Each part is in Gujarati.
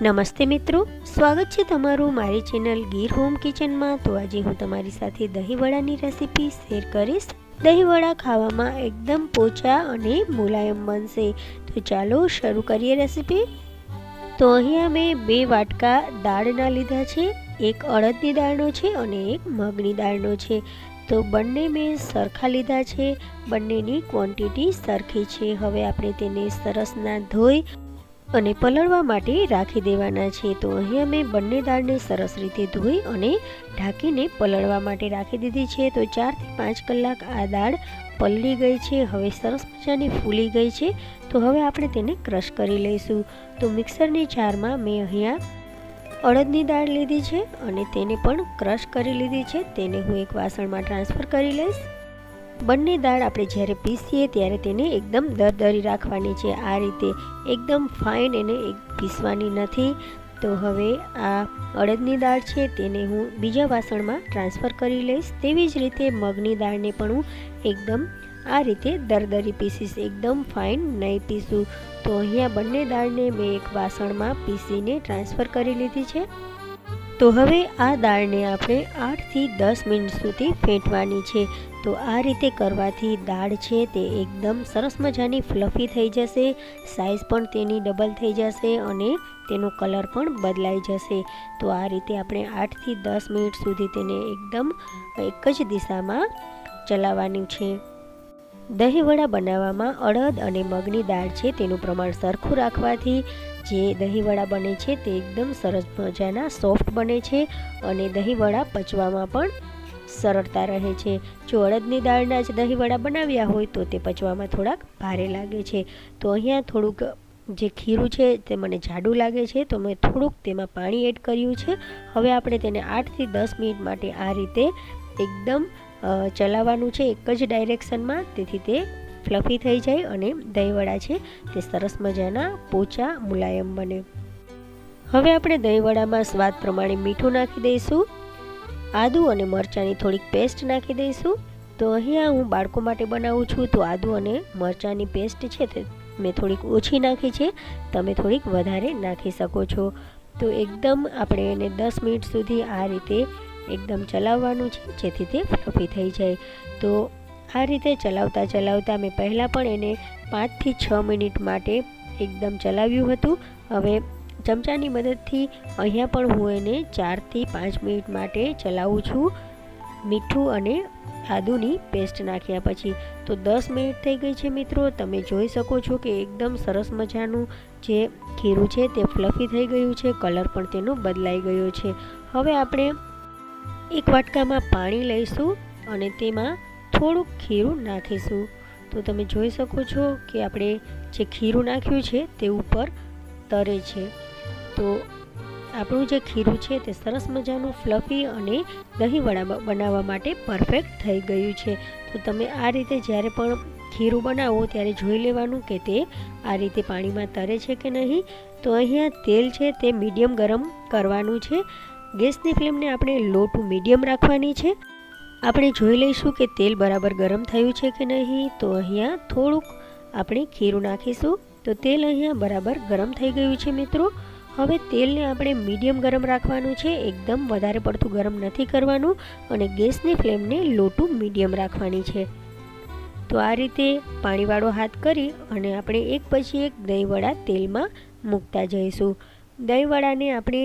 નમસ્તે મિત્રો, સ્વાગત છે તમારું મારી ચેનલ ગીર હોમ કિચનમાં। તો આજે હું તમારી સાથે દહીંવડાની રેસીપી શેર કરીશ। દહીંવડા ખાવામાં એકદમ પોચા અને મુલાયમ બનશે। તો ચાલો શરૂ કરીએ રેસીપી। તો અહીંયા મેં 2 વાટકા દાળના લીધા છે, એક અડદની દાળનો છે અને એક મગની દાળનો છે। તો બંને મેં સરખા લીધા છે, બંનેની ક્વોન્ટિટી સરખી છે। હવે આપણે તેને સરસના ધોઈ અને પલળવા માટે રાખી દેવાના છે। તો અહીંયા મેં બંને દાળને સરસ રીતે ધોઈ અને ઢાંકીને પલળવા માટે રાખી દીધી છે। તો 4 થી 5 કલાક આ દાળ પલળી ગઈ છે, હવે સરસ મજાની ફૂલી ગઈ છે। તો હવે આપણે તેને ક્રશ કરી લઈશું। તો મિક્સરની જારમાં મેં અહીંયા અડદની દાળ લીધી છે અને તેને પણ ક્રશ કરી લીધી છે। તેને હું એક વાસણમાં ટ્રાન્સફર કરી લઈશ। બંને દાળ આપણે જ્યારે પીસીએ ત્યારે તેને એકદમ દરદરી રાખવાની છે, આ રીતે એકદમ ફાઇન એને પીસવાની નથી। તો હવે આ અડદની દાળ છે તેને હું બીજા વાસણમાં ટ્રાન્સફર કરી લઈશ। તેવી જ રીતે મગની દાળને પણ હું એકદમ આ રીતે દરદરી પીસીશ, એકદમ ફાઇન નહીં પીસું। તો અહીંયા બંને દાળને મેં એક વાસણમાં પીસીને ટ્રાન્સફર કરી લીધી છે। તો હવે આ દાળને આપણે 8 થી 10 મિનિટ સુધી ફેંટવાની છે। તો આ રીતે કરવાથી દાળ છે તે એકદમ સરસ મજાની ફ્લફી થઈ જશે, સાઇઝ પણ તેની ડબલ થઈ જશે અને તેનો કલર પણ બદલાઈ જશે। તો આ રીતે આપણે 8 થી 10 મિનિટ સુધી તેને એકદમ એક જ દિશામાં ચલાવવાનું છે। દહીંવડા બનાવવામાં અડદ અને મગની દાળ છે તેનું પ્રમાણ સરખું રાખવાથી જે દહીંવડા બને છે તે એકદમ સરસ મજાના સોફ્ટ બને છે અને દહીંવડા પચવામાં પણ સરળતા રહે છે। જો અડદની દાળના જ દહીંવડા બનાવ્યા હોય તો તે પચવામાં થોડાક ભારે લાગે છે। તો અહીંયા થોડુંક જે ખીરું છે તે મને જાડું લાગે છે, તો મેં થોડુંક તેમાં પાણી એડ કર્યું છે। હવે આપણે તેને 8 થી 10 મિનિટ માટે આ રીતે એકદમ ચલાવવાનું છે એક જ ડાયરેક્શનમાં, તેથી તે ફ્લફી થઈ જાય અને દહીંવડા છે તે સરસ મજાના પોચા મુલાયમ બને। હવે આપણે દહીંવડામાં સ્વાદ પ્રમાણે મીઠું નાખી દઈશું, આદુ અને મરચાંની થોડીક પેસ્ટ નાખી દઈશું। તો અહીંયા હું બાળકો માટે બનાવું છું, તો આદુ અને મરચાંની પેસ્ટ છે તે મેં થોડીક ઓછી નાખી છે, તમે થોડીક વધારે નાખી શકો છો। તો એકદમ આપણે એને 10 મિનિટ સુધી આ રીતે એકદમ ચલાવવાનું છે જેથી તે ફ્લફી થઈ જાય। તો આ રીતે ચલાવતા ચલાવતા મેં પહેલાં પણ એને 5 થી 6 મિનિટ માટે એકદમ ચલાવ્યું હતું। હવે ચમચાની મદદથી અહીંયા પણ હું એને 4 થી 5 મિનિટ માટે ચલાવું છું મીઠું અને આદુની પેસ્ટ નાખ્યા પછી। તો 10 મિનિટ થઈ ગઈ છે મિત્રો, તમે જોઈ શકો છો કે એકદમ સરસ મજાનું જે ખીરું છે તે ફ્લફી થઈ ગયું છે, કલર પણ તેનો બદલાઈ ગયો છે। હવે આપણે એક વાટકામાં પાણી લઈશું અને તેમાં થોડુંક ખીરું નાખીશું। તો તમે જોઈ શકો છો કે આપણે જે ખીરું નાખ્યું છે તે ઉપર તરે છે। તો આપણું જે ખીરું છે તે સરસ મજાનું ફ્લફી અને દહીંવડા બનાવવા માટે પરફેક્ટ થઈ ગયું છે। તો તમે આ રીતે જ્યારે પણ ખીરું બનાવો ત્યારે જોઈ લેવાનું કે તે આ રીતે પાણીમાં તરે છે કે નહીં। તો અહીંયા તેલ છે તે મીડિયમ ગરમ કરવાનું છે, ગેસની ફ્લેમને આપણે લો ટુ મીડિયમ રાખવાની છે। આપણે જોઈ લઈશું કે તેલ બરાબર ગરમ થયું છે કે નહીં। તો અહીંયા થોડુંક આપણે ખીરું નાખીશું। તો તેલ અહીંયા બરાબર ગરમ થઈ ગયું છે મિત્રો। હવે તેલને આપણે મીડિયમ ગરમ રાખવાનું છે, એકદમ વધારે પડતું ગરમ નથી કરવાનું અને ગેસની ફ્લેમને લો ટુ મીડિયમ રાખવાની છે। તો આ રીતે પાણીવાળો હાથ કરી અને આપણે એક પછી એક દહીંવડા તેલમાં મૂકતા જઈશું। દહીંવડાને આપણે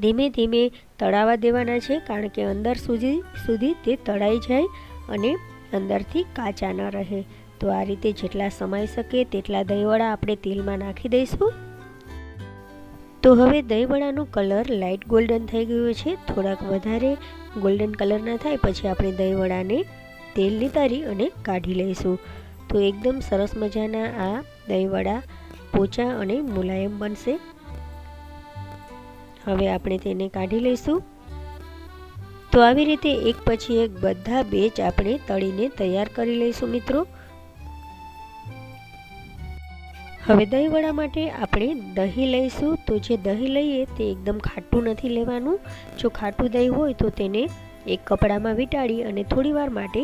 ધીમે ધીમે તળાવવા દેવાના છે, કારણ કે અંદર સુધી તે તળાઈ જાય અને અંદરથી કાચા ન રહે। તો આ રીતે જેટલા સમાઈ શકે તેટલા દહીંવડા આપણે તેલમાં નાખી દઈશું। તો હવે દહીંવડાનો કલર લાઇટ ગોલ્ડન થઈ ગયો છે, થોડાક વધારે ગોલ્ડન કલર ના થાય પછી આપણે દહીંવડાને તેલ નિતારી અને કાઢી લઈશું। તો એકદમ સરસ મજાના આ દહીંવડા પોચા અને મુલાયમ બનશે। હવે આપણે તેને કાઢી લઈશું। તો આવી રીતે એક પછી એક બધા બેચ આપણે તળીને તૈયાર કરી લઈશું મિત્રો। હવે દહીંવડા માટે આપણે દહીં લઈશું। તો જે દહીં લઈએ તે એકદમ ખાટું નથી લેવાનું, જો ખાટું દહીં હોય તો તેને એક કપડામાં વીંટાળી અને થોડીવાર માટે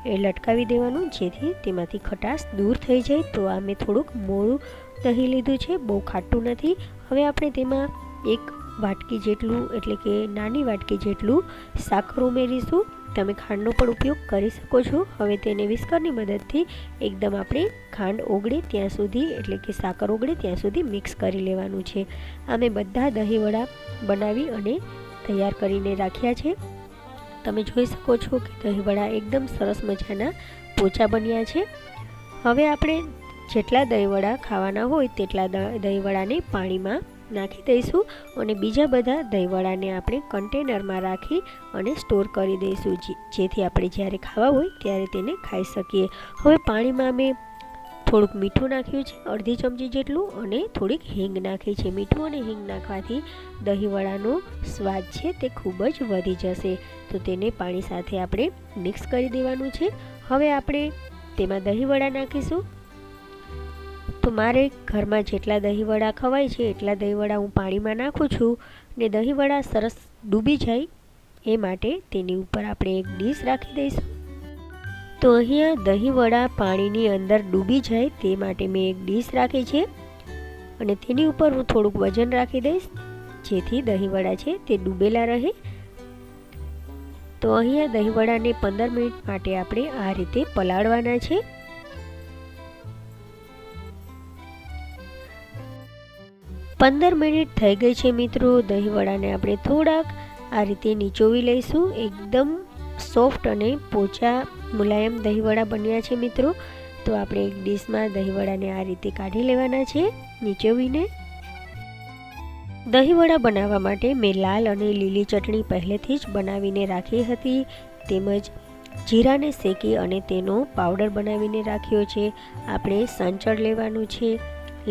લટકાવી દેવાનું, જેથી તેમાંથી ખટાશ દૂર થઈ જાય। તો આ મેં થોડુંક મોળું દહીં લીધું છે, બહુ ખાટું નથી. હવે આપણે તેમાં એક વાટકી જેટલું એટલે કે નાની વાટકી જેટલું સાકર ઉમેરીશું. તમે ખાંડનો પણ ઉપયોગ કરી શકો છો. હવે તેને વિસ્કરની મદદથી એકદમ આપણે ખાંડ ઓગળે ત્યાં સુધી એટલે કે સાકર ઓગળે ત્યાં સુધી મિક્સ કરી લેવાનું છે. અમે બધા દહીંવડા બનાવી અને તૈયાર કરીને રાખ્યા છે. તમે જોઈ શકો છો કે દહીંવડા એકદમ સરસ મજાના પોચા બન્યા છે. હવે આપણે જેટલા દહીંવડા ખાવાના હોય તેટલા દહીંવડાને પાણીમાં નાખી દઈશું અને બીજા બધા દહીંવડાને આપણે કન્ટેનરમાં રાખી અને સ્ટોર કરી દઈશું, જેથી આપણે જ્યારે ખાવા હોય ત્યારે તેને ખાઈ શકીએ. હવે પાણીમાં અમે થોડુંક મીઠું નાખ્યું છે, અડધી ચમચી જેટલું, અને થોડીક હિંગ નાખી છે. મીઠું અને હિંગ નાખવાથી દહીંવડાનો સ્વાદ છે તે ખૂબ જ વધી જશે. તો તેને પાણી સાથે આપણે મિક્સ કરી દેવાનું છે. હવે આપણે તેમાં દહીંવડા નાખીશું. તો મારે ઘરમાં જેટલા દહીંવડા ખવાય છે એટલા દહીંવડા હું પાણીમાં નાખું છું ને દહીંવડા સરસ ડૂબી જાય એ માટે તેની ઉપર આપણે એક ડીશ રાખી દઈશું. તો અહીંયા દહીંવડા પાણીની અંદર ડૂબી જાય તે માટે મેં એક ડીશ રાખી છે અને તેની ઉપર હું થોડુંક વજન રાખી દઈશ જેથી દહીંવડા છે તે ડૂબેલા રહે. તો અહીંયા દહીંવડાને 15 મિનિટ માટે આપણે આ રીતે પલાળવાના છે. પંદર મિનિટ થઈ ગઈ છે મિત્રો. દહીંવડાને આપણે થોડાક આ રીતે નીચોવી લઈશું. એકદમ સોફ્ટ અને પોચા મુલાયમ દહીંવડા બન્યા છે મિત્રો. તો આપણે એક ડીશમાં દહીંવડાને આ રીતે કાઢી લેવાના છે નીચોવીને. દહીંવડા બનાવવા માટે મેં લાલ અને લીલી ચટણી પહેલેથી જ બનાવીને રાખી હતી, તેમજ જીરાને શેકી અને તેનો પાવડર બનાવીને રાખ્યો છે. આપણે સંચળ લેવાનું છે,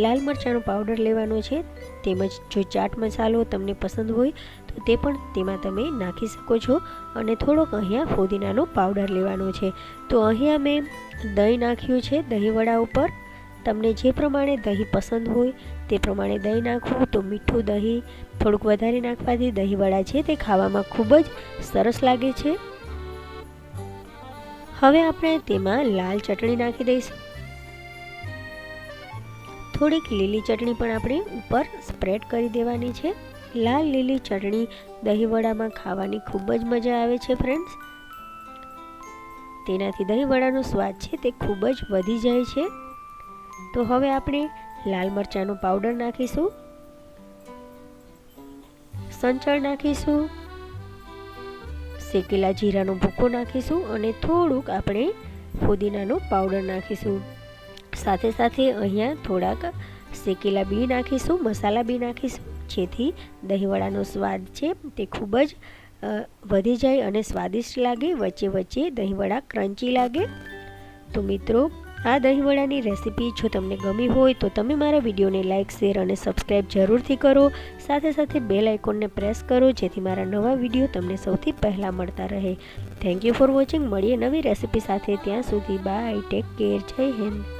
લાલ મરચાંનો પાવડર લેવાનો છે, તેમજ જો ચાટ મસાલો તમને પસંદ હોય તો તે પણ તેમાં તમે નાખી શકો છો, અને થોડોક અહીંયા ફુદીનાનો પાવડર લેવાનો છે. તો અહીંયા મેં દહીં નાખ્યું છે દહીંવડા ઉપર. તમને જે પ્રમાણે દહીં પસંદ હોય તે પ્રમાણે દહીં નાખવું. તો મીઠું દહીં થોડુંક વધારે નાખવાથી દહીંવડા છે તે ખાવામાં ખૂબ જ સરસ લાગે છે. હવે આપણે તેમાં લાલ ચટણી નાખી દઈશું. થોડીક લીલી ચટણી પણ આપણે ઉપર સ્પ્રેડ કરી દેવાની છે. લાલ લીલી ચટણી દહીંવડામાં ખાવાની ખૂબ જ મજા આવે છે ફ્રેન્ડ્સ. તેનાથી દહીંવડાનો સ્વાદ છે તે ખૂબ જ વધી જાય છે. તો હવે આપણે લાલ મરચાંનો પાવડર નાખીશું, સંચળ નાખીશું, શેકેલા જીરાનો ભૂકો નાખીશું અને થોડુંક આપણે ફુદીનાનો પાવડર નાખીશું. સાથે સાથે અહીંયા થોડાક શેકેલા બી નાખીશું, મસાલા બી નાખીશું, જેથી દહીંવડાનો સ્વાદ છે તે ખૂબ જ વધી જાય અને સ્વાદિષ્ટ લાગે. વચ્ચે વચ્ચે દહીંવડા ક્રન્ચી લાગે. તો મિત્રો આ દહીંવડાની રેસીપી જો તમને ગમી હોય તો તમે મારા વિડીયોને લાઇક, શેર અને સબસ્ક્રાઈબ જરૂરથી કરો. સાથે સાથે બેલ આઇકોનને પ્રેસ કરો જેથી મારા નવા વિડીયો તમને સૌથી પહેલાં મળતા રહે. Thank you for watching. મળીએ નવી રેસીપી સાથે. ત્યાં સુધી બાય, ટેક કેર, જય હિન્દ.